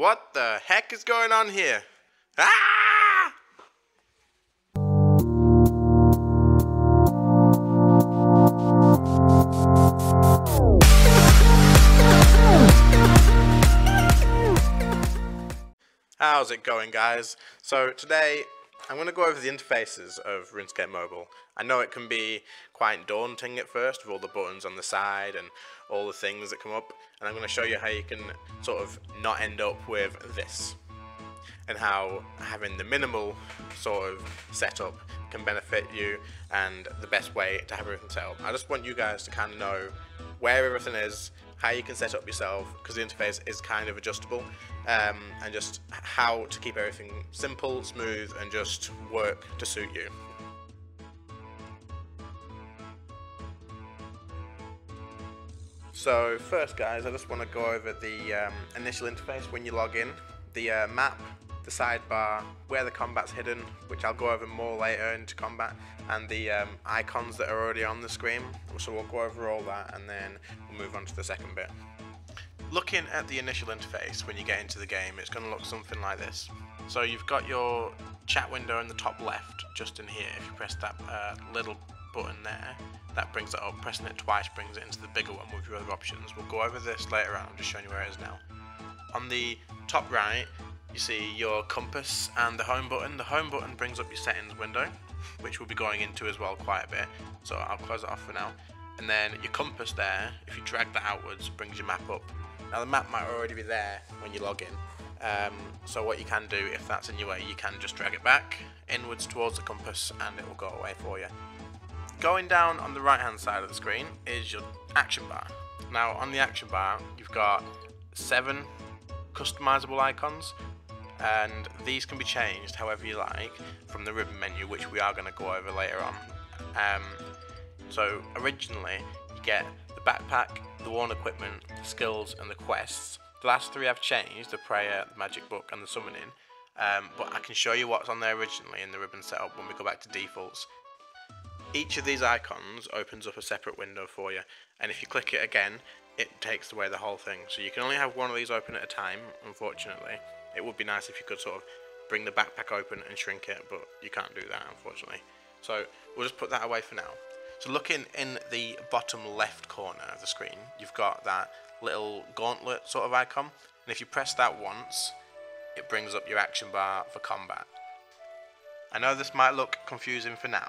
What the heck is going on here? Ah! How's it going, guys? So today I'm going to go over the interfaces of Runescape Mobile. I know it can be quite daunting at first with all the buttons on the side and all the things that come up, and I'm going to show you how you can sort of not end up with this, and how having the minimal sort of setup can benefit you and the best way to have everything set up. I just want you guys to kind of know where everything is, how you can set up yourself, because the interface is kind of adjustable, and just how to keep everything simple, smooth, and just work to suit you. So first, guys, I just want to go over the initial interface when you log in, the map, the sidebar, where the combat's hidden, which I'll go over more later into combat, and the icons that are already on the screen. So we'll go over all that and then we'll move on to the second bit. Looking at the initial interface when you get into the game, it's going to look something like this. So you've got your chat window in the top left, just in here. If you press that little button there, that brings it up. Pressing it twice brings it into the bigger one with your other options. We'll go over this later on. I'm just showing you where it is now. On the top right, you see your compass and the home button. The home button brings up your settings window, which we'll be going into as well quite a bit, so I'll close it off for now. And then your compass there, if you drag that outwards, brings your map up. Now the map might already be there when you log in, so what you can do, if that's in your way, you can just drag it back inwards towards the compass and it will go away for you. Going down on the right hand side of the screen is your action bar. Now on the action bar you've got 7 customizable icons, and these can be changed however you like from the ribbon menu, which we are going to go over later on. So originally you get the backpack, the worn equipment, the skills and the quests. The last 3 have changed, the prayer, the magic book and the summoning, but I can show you what's on there originally in the ribbon setup when we go back to defaults. Each of these icons opens up a separate window for you, and if you click it again it takes away the whole thing, so you can only have one of these open at a time, unfortunately. It would be nice if you could sort of bring the backpack open and shrink it, but you can't do that unfortunately. So we'll just put that away for now. So looking in the bottom left corner of the screen, you've got that little gauntlet sort of icon, and if you press that once, it brings up your action bar for combat. I know this might look confusing for now,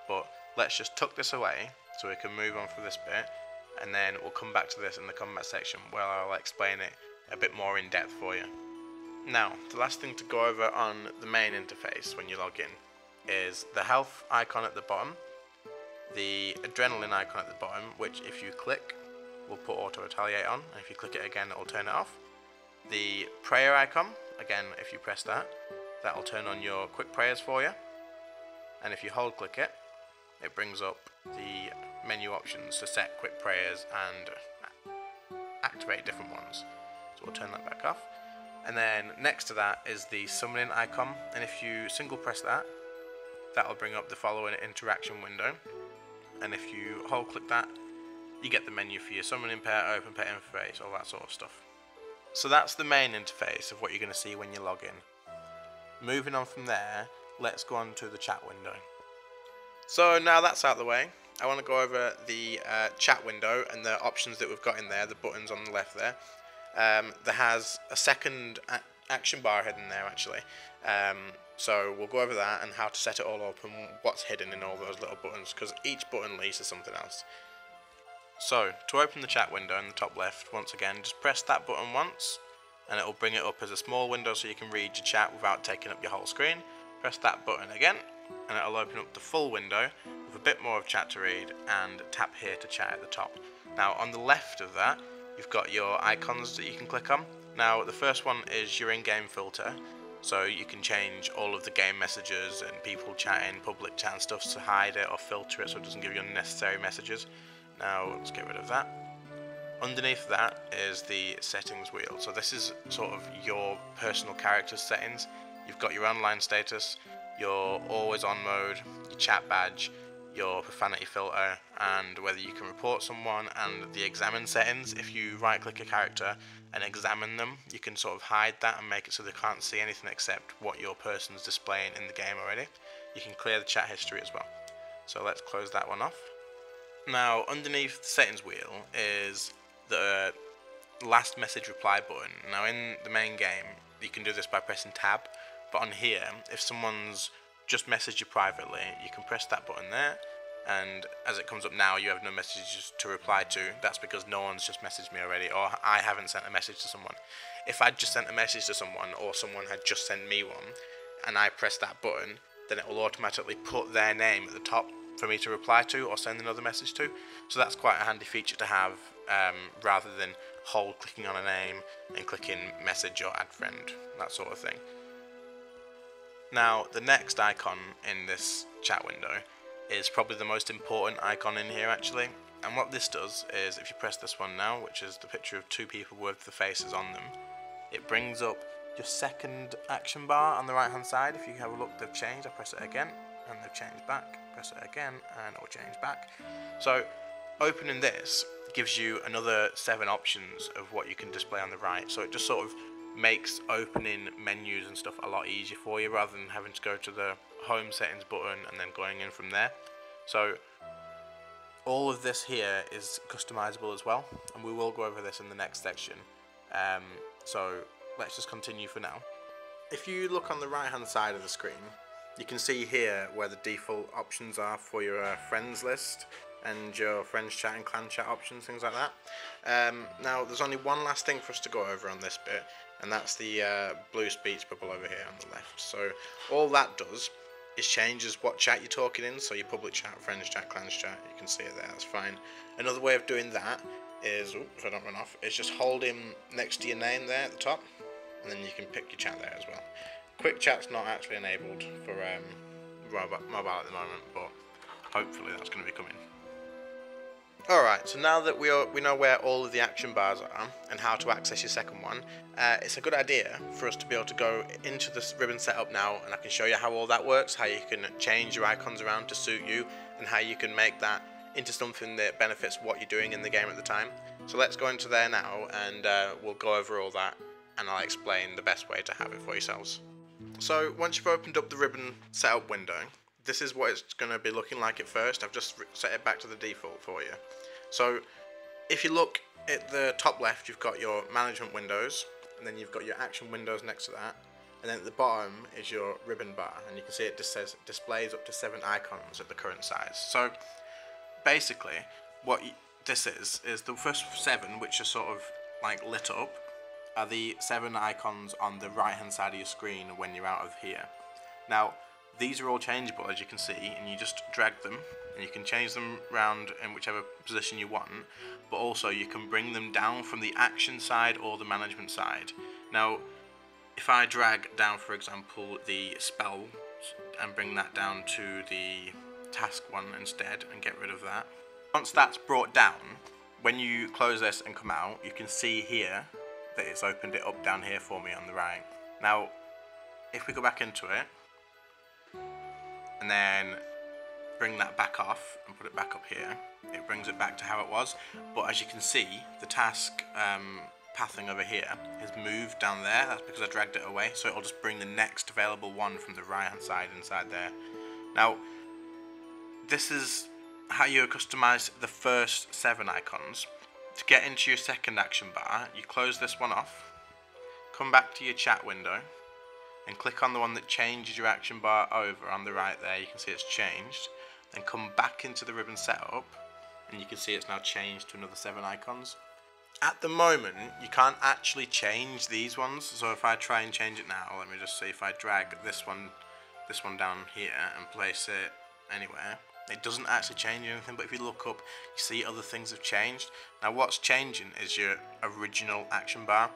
but let's just tuck this away so we can move on for this bit, and then we'll come back to this in the combat section where I'll explain it a bit more in depth for you. Now, the last thing to go over on the main interface when you log in is the health icon at the bottom, the adrenaline icon at the bottom, which if you click will put auto retaliate on, and if you click it again it will turn it off. The prayer icon, again if you press that, that will turn on your quick prayers for you, and if you hold click it, it brings up the menu options to set quick prayers and activate different ones. So we'll turn that back off. And then next to that is the summoning icon, and if you single press that, that will bring up the following interaction window, and if you hold click that, you get the menu for your summoning pet, open pet interface, all that sort of stuff. So that's the main interface of what you're going to see when you log in. Moving on from there, let's go on to the chat window. So now that's out of the way, I want to go over the chat window and the options that we've got in there, the buttons on the left there. There has a second action bar hidden there actually, so we'll go over that and how to set it all up and what's hidden in all those little buttons, because each button leads to something else. So to open the chat window in the top left, once again just press that button once and it will bring it up as a small window so you can read your chat without taking up your whole screen. Press that button again and it will open up the full window with a bit more of chat to read, and tap here to chat at the top. Now on the left of that you've got your icons that you can click on. Now the first one is your in-game filter, so you can change all of the game messages and people chatting, public chat and stuff to hide it or filter it so it doesn't give you unnecessary messages. Now let's get rid of that. Underneath that is the settings wheel, so this is sort of your personal character settings. You've got your online status, your always on mode, your chat badge, your profanity filter, and whether you can report someone, and the examine settings. If you right click a character and examine them, you can sort of hide that and make it so they can't see anything except what your person's displaying in the game already. You can clear the chat history as well. So let's close that one off. Now underneath the settings wheel is the last message reply button. Now in the main game you can do this by pressing tab, but on here, if someone's just messaged you privately, you can press that button there, and as it comes up now, you have no messages to reply to. That's because no one's just messaged me already, or I haven't sent a message to someone. If I'd just sent a message to someone, or someone had just sent me one, and I press that button, then it will automatically put their name at the top for me to reply to or send another message to. So that's quite a handy feature to have, rather than hold clicking on a name and clicking message or add friend, that sort of thing. Now the next icon in this chat window is probably the most important icon in here actually, and what this does is if you press this one now, which is the picture of two people with the faces on them, it brings up your second action bar on the right hand side. If you have a look, they've changed. I press it again and they've changed back, press it again and it will change back. So opening this gives you another 7 options of what you can display on the right, so it just sort of makes opening menus and stuff a lot easier for you, rather than having to go to the home settings button and then going in from there. So all of this here is customizable as well, and we will go over this in the next section. So let's just continue for now. If you look on the right hand side of the screen, you can see here where the default options are for your friends list and your friends chat and clan chat options, things like that. Now there's only one last thing for us to go over on this bit, and that's the blue speech bubble over here on the left. So all that does is changes what chat you're talking in, so your public chat, friends chat, clans chat, you can see it there, that's fine. Another way of doing that is, if I don't run off, is just hold him next to your name there at the top, and then you can pick your chat there as well. Quick chat's not actually enabled for mobile at the moment, but hopefully that's going to be coming. Alright, so now that we know where all of the action bars are and how to access your second one, it's a good idea for us to be able to go into this ribbon setup now, and I can show you how all that works, how you can change your icons around to suit you, and how you can make that into something that benefits what you're doing in the game at the time. So let's go into there now, and we'll go over all that, and I'll explain the best way to have it for yourselves. So once you've opened up the ribbon setup window, this is what it's going to be looking like at first. I've just set it back to the default for you. So if you look at the top left, you've got your management windows, and then you've got your action windows next to that, and then at the bottom is your ribbon bar, and you can see it just says displays up to 7 icons at the current size. So basically what this is the first 7, which are sort of like lit up, are the 7 icons on the right hand side of your screen when you're out of here. Now these are all changeable, as you can see, and you just drag them and you can change them around in whichever position you want, but also you can bring them down from the action side or the management side. Now if I drag down, for example, the spell and bring that down to the task one instead and get rid of that, once that's brought down, when you close this and come out, you can see here that it's opened it up down here for me on the right. Now if we go back into it and then bring that back off and put it back up here, it brings it back to how it was, but as you can see, the task pathing over here has moved down there. That's because I dragged it away, so it'll just bring the next available one from the right hand side inside there. Now this is how you customize the first 7 icons. To get into your second action bar, you close this one off, come back to your chat window, and click on the one that changes your action bar over on the right there. You can see it's changed. Then come back into the ribbon setup, and you can see it's now changed to another 7 icons. At the moment, you can't actually change these ones, so if I try and change it now, let me just see if I drag this one down here and place it anywhere, it doesn't actually change anything, but if you look up, you see other things have changed. Now what's changing is your original action bar,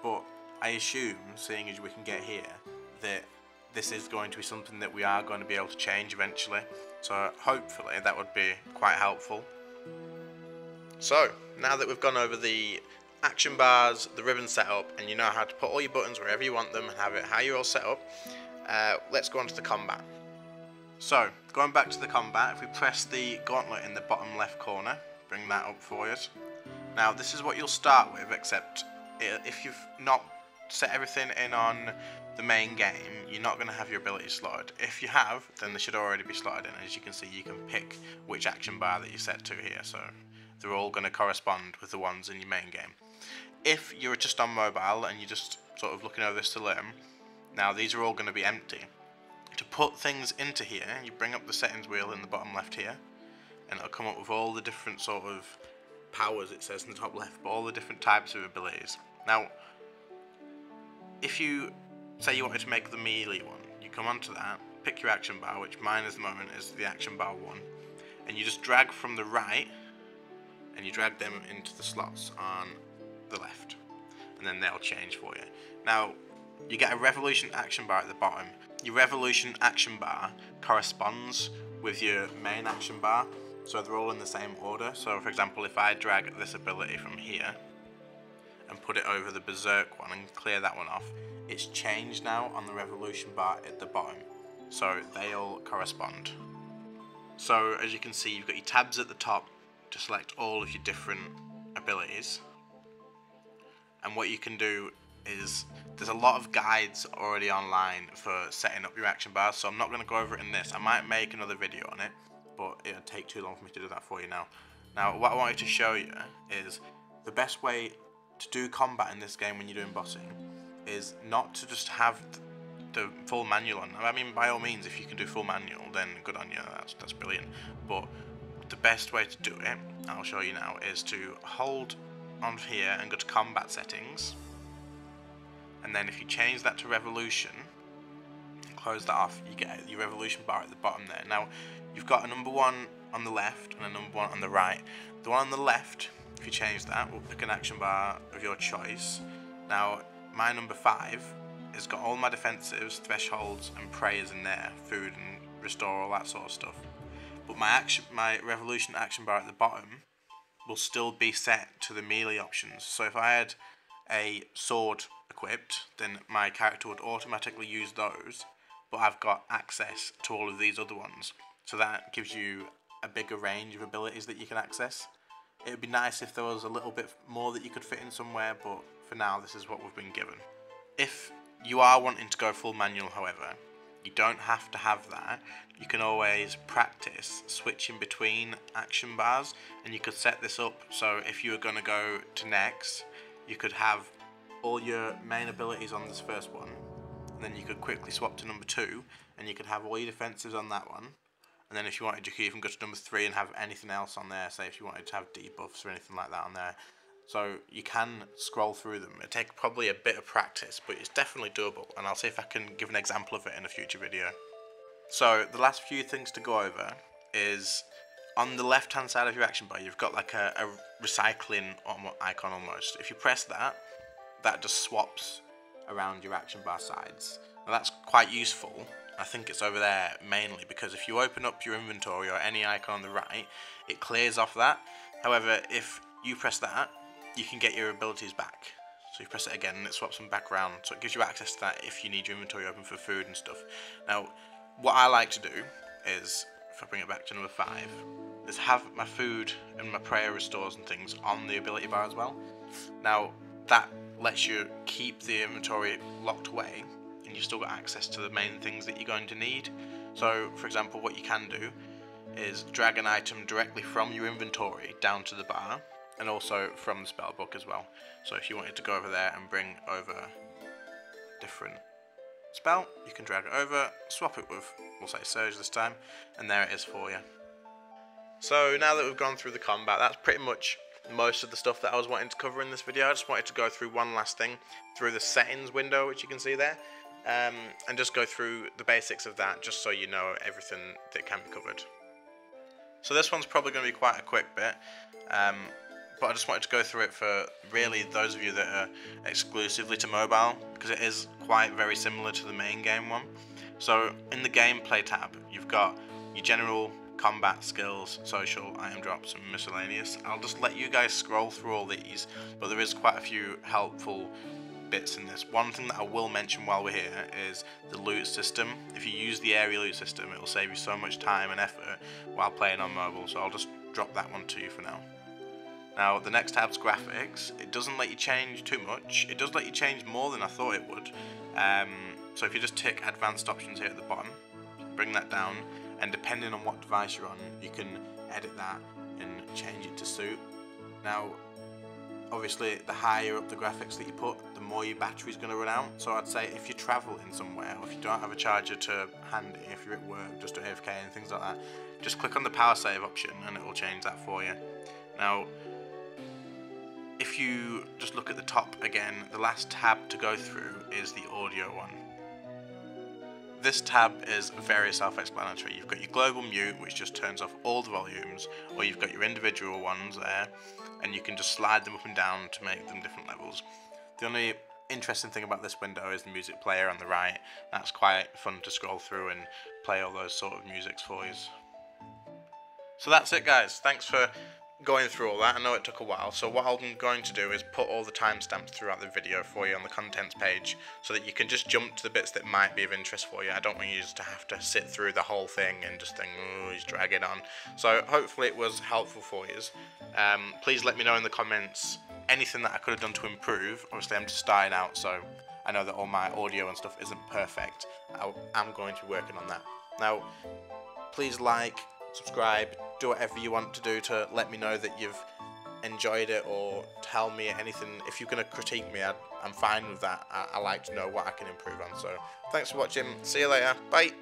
but I assume, seeing as we can get here, that this is going to be something that we are going to be able to change eventually, so hopefully that would be quite helpful. So now that we've gone over the action bars, the ribbon setup, and you know how to put all your buttons wherever you want them and have it how you're all set up, let's go on to the combat. So, going back to the combat, if we press the gauntlet in the bottom left corner, bring that up for us. Now, this is what you'll start with, except if you've not set everything in on the main game, you're not going to have your abilities slotted. If you have, then they should already be slotted in. As you can see, you can pick which action bar that you set to here, so they're all going to correspond with the ones in your main game. If you're just on mobile and you're just sort of looking over this to learn, now these are all going to be empty. To put things into here, you bring up the settings wheel in the bottom left here, and it'll come up with all the different sort of powers, it says in the top left, but all the different types of abilities. Now, if you say you wanted to make the melee one, you come onto that, pick your action bar, which mine at the moment is the action bar 1, and you just drag from the right, and you drag them into the slots on the left, and then they'll change for you. Now, you get a revolution action bar at the bottom. Your revolution action bar corresponds with your main action bar, so they're all in the same order. So for example, if I drag this ability from here and put it over the berserk one and clear that one off, it's changed now on the revolution bar at the bottom, so they all correspond. So as you can see, you've got your tabs at the top to select all of your different abilities, and what you can do is there's a lot of guides already online for setting up your action bars, so I'm not going to go over it in this. I might make another video on it, but it'll take too long for me to do that for you now. Now, what I wanted to show you is the best way to do combat in this game when you're doing bossing is not to just have the full manual on. I mean, by all means, if you can do full manual, then good on you, that's brilliant. But the best way to do it, I'll show you now, is to hold on here and go to combat settings. And then if you change that to revolution, close that off, you get your revolution bar at the bottom there. Now, you've got a number 1 on the left and a number 1 on the right. The one on the left, if you change that, will pick an action bar of your choice. Now, my number 5 has got all my defensives, thresholds and prayers in there, food and restore, all that sort of stuff. But my revolution action bar at the bottom will still be set to the melee options. So if I had a sword equipped, then my character would automatically use those, but I've got access to all of these other ones, so that gives you a bigger range of abilities that you can access. It would be nice if there was a little bit more that you could fit in somewhere, but for now this is what we've been given. If you are wanting to go full manual, however, you don't have to have that. You can always practice switching between action bars, and you could set this up so if you were going to go to next, you could have all your main abilities on this first one, and then you could quickly swap to number 2, and you could have all your defensives on that one, and then if you wanted, you could even go to number 3 and have anything else on there, say if you wanted to have debuffs or anything like that on there. So you can scroll through them. It'll take probably a bit of practice, but it's definitely doable, and I'll see if I can give an example of it in a future video. So the last few things to go over is on the left hand side of your action bar, you've got like a recycling icon almost. If you press that, that just swaps around your action bar sides. Now that's quite useful. I think it's over there mainly because if you open up your inventory or any icon on the right, it clears off that. However, if you press that, you can get your abilities back. So you press it again and it swaps them back around, so it gives you access to that if you need your inventory open for food and stuff. Now, what I like to do is, if I bring it back to number 5, is have my food and my prayer restores and things on the ability bar as well. Now, that lets you keep the inventory locked away, and you've still got access to the main things that you're going to need. So, for example, what you can do is drag an item directly from your inventory down to the bar, and also from the spell book as well. So if you wanted to go over there and bring over different spell, you can drag it over, swap it with, we'll say Surge this time, and there it is for you. So now that we've gone through the combat, that's pretty much most of the stuff that I was wanting to cover in this video. I just wanted to go through one last thing through the settings window, which you can see there, and just go through the basics of that, just so you know everything that can be covered. So this one's probably going to be quite a quick bit, but I just wanted to go through it for really those of you that are exclusively to mobile, because it is quite very similar to the main game one. So in the gameplay tab, you've got your general combat, skills, social, item drops and miscellaneous. I'll just let you guys scroll through all these, but there is quite a few helpful bits in this. One thing that I will mention while we're here is the loot system. If you use the area loot system, it will save you so much time and effort while playing on mobile, so I'll just drop that one to you for now. Now, the next tab's graphics. It doesn't let you change too much. It does let you change more than I thought it would. So if you just tick advanced options here at the bottom, bring that down, and depending on what device you're on, you can edit that and change it to suit. Now, obviously, the higher up the graphics that you put, the more your battery's going to run out. So I'd say if you're travelling somewhere, or if you don't have a charger to handy, if you're at work, just AFK and things like that, just click on the power save option and it will change that for you. Now, if you just look at the top again, the last tab to go through is the audio one. This tab is very self-explanatory. You've got your global mute, which just turns off all the volumes, or you've got your individual ones there, and you can just slide them up and down to make them different levels. The only interesting thing about this window is the music player on the right. That's quite fun to scroll through and play all those sort of musics for you. So that's it, guys. Thanks for going through all that. I know it took a while, so what I'm going to do is put all the timestamps throughout the video for you on the contents page so that you can just jump to the bits that might be of interest for you. I don't want you to have to sit through the whole thing and just think, oh, he's dragging on. So hopefully it was helpful for you. Please let me know in the comments anything that I could have done to improve. Obviously I'm just starting out, so I know that all my audio and stuff isn't perfect. I'm going to be working on that. Now, please like, subscribe, do whatever you want to do to let me know that you've enjoyed it, or tell me anything. If you're going to critique me, I'm fine with that. I like to know what I can improve on. So thanks for watching. See you later. Bye.